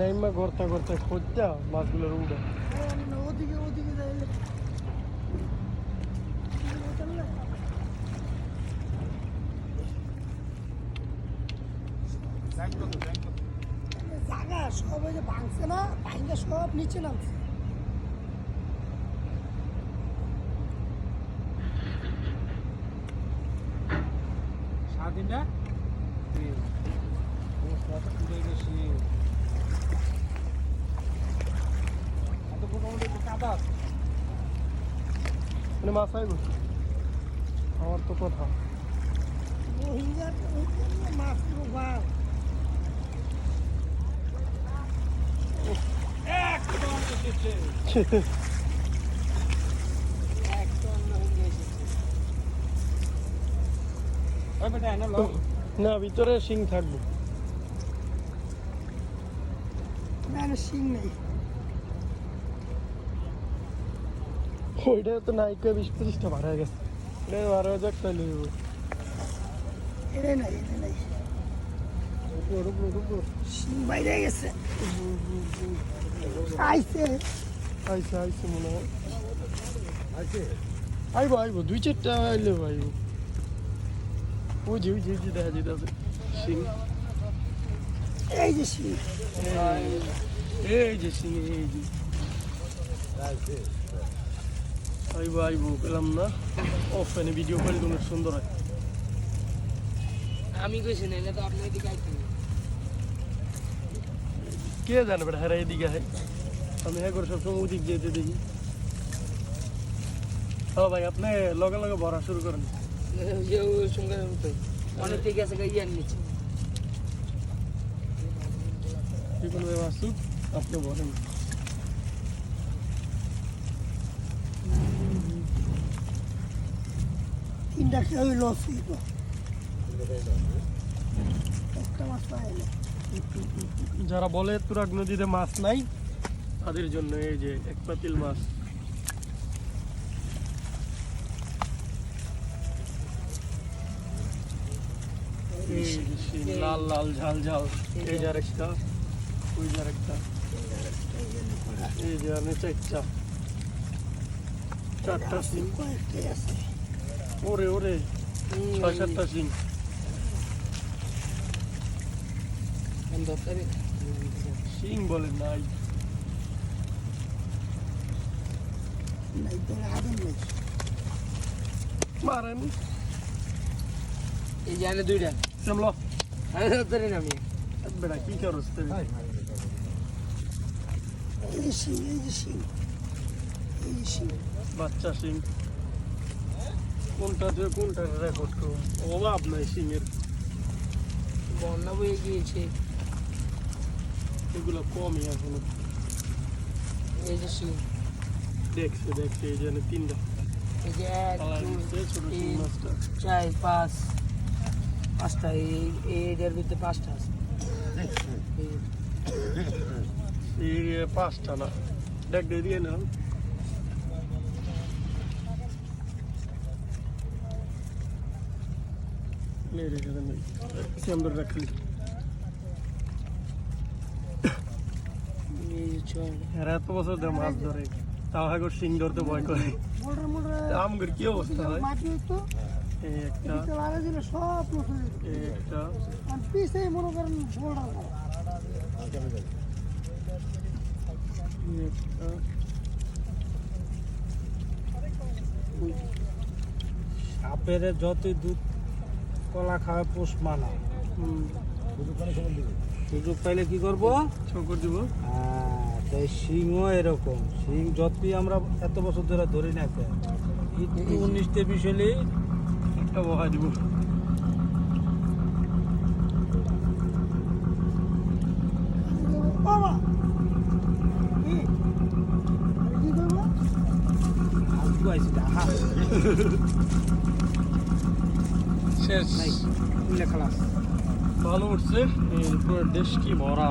নাইমা গর্তা গর্তা খোঁজটা মাছগুলোর উড়ে ওদিকে ওদিকে যাইলে জায়গা সব ওই যে ভাঙছে না, ভাঙে সব নিচে নামছে। স্বাধীনটা বেশি এত মোটামুটি কাদা মানে মাছ আইব আমার তো কথা রোহিঙ্গার মাছ ভাগ একদম এসেছে একদম রোহিঙ্গা এসেছে। ওই বেটা এনে লো না ভিতরে শিং থাকবো না শিং নেই। ওইটা তো নাইকা 20-25টা ভাড়া গেছে এটা 12,000 টাকা লইব এটা নাই এটা নাই শিং বাইরে গেছে আইছে আইসে আইসে মনে হয় আইব আইব 2-4টা আইলে আইব ওই যে দেখা যেতেছে শিং এই যে শিং এই যে শিং এই যে আইব আইব পেলাম না অফলাইনে ভিডিও করলে তোমার সুন্দর হয় আমি কইছি না এটা তো আপনার দিকে আইতে কে জানে বেটা হ্যাঁ এদিকে হয় আমি হ্যাঁ করে সবসময় ওদিক যেতে দেখি হ্যাঁ ভাই আপনি লগে লগে ভরা শুরু করেন যে সঙ্গে অনেক থেকে আছে ইয়ার নিচে যে কোনো আসুক আপনি বলেন তিনটা খেয়ে লস হইব একটা মাছ পাইলে যারা বলে তুরাগ নদীতে মাছ নাই তাদের জন্য এই যে এক পাতিল মাছ এই যে সেই লাল লাল ঝাল ঝাল এই যার একটা ওই যার একটা এই যে আমি চারটা সিং কয়েকটাই আছে ওরে ওরে 6-7টা সিং সিং বলে নাই নাই তো আদম নেই মারেন এই জানে দুইটা সামলো আমি ধরে নামি বেটা কি করছ তুই এই যে শিং এই যে শিং এই যে শিং বাচ্চা সিং কোনটা দিয়ে কোনটা রেকর্ড করবো অভাব নাই সিংয়ের বন্যা বয়ে গিয়েছে এগুলো কমই এখনো এই যে শিং দেখছে এই যে 3টা এই যে 1 পালা 2 দিচ্ছে ছোট সিং 3 মাছটা 4 5 5টা এর ভিতরে 5টা আছে এই 5টা না দেখ দিয়ে না नहीं रे नहीं इसे अंदर रख ली এই যে ছয় এরা এত বছর ধরে মাছ ধরে তাও এখন শিং ধরতে ভয় করে মোটর মোটর আমগর কি অবস্থা হয় মাটি তো এই একটা এটা লাগা দিলে সব নষ্ট হয়ে যাবে এই একটা আর পিছে মনে করেন বোল্ডার এই একটা সাপের যতই দুধ কলা খাওয়া পোষ মানা সুযোগ পাইলে কি করবো ছোকর দিব তাই শিংও এরকম শিং যতই আমরা এত বছর ধরে ধরি না কেন একটু 19তে বিশালে একটা বহা দিব বাবা কি কি করবো আসবো আইসি হা শেষ নাই উল্লে খালাস ভালো উঠছে এই পুরো দেশ কি ভরা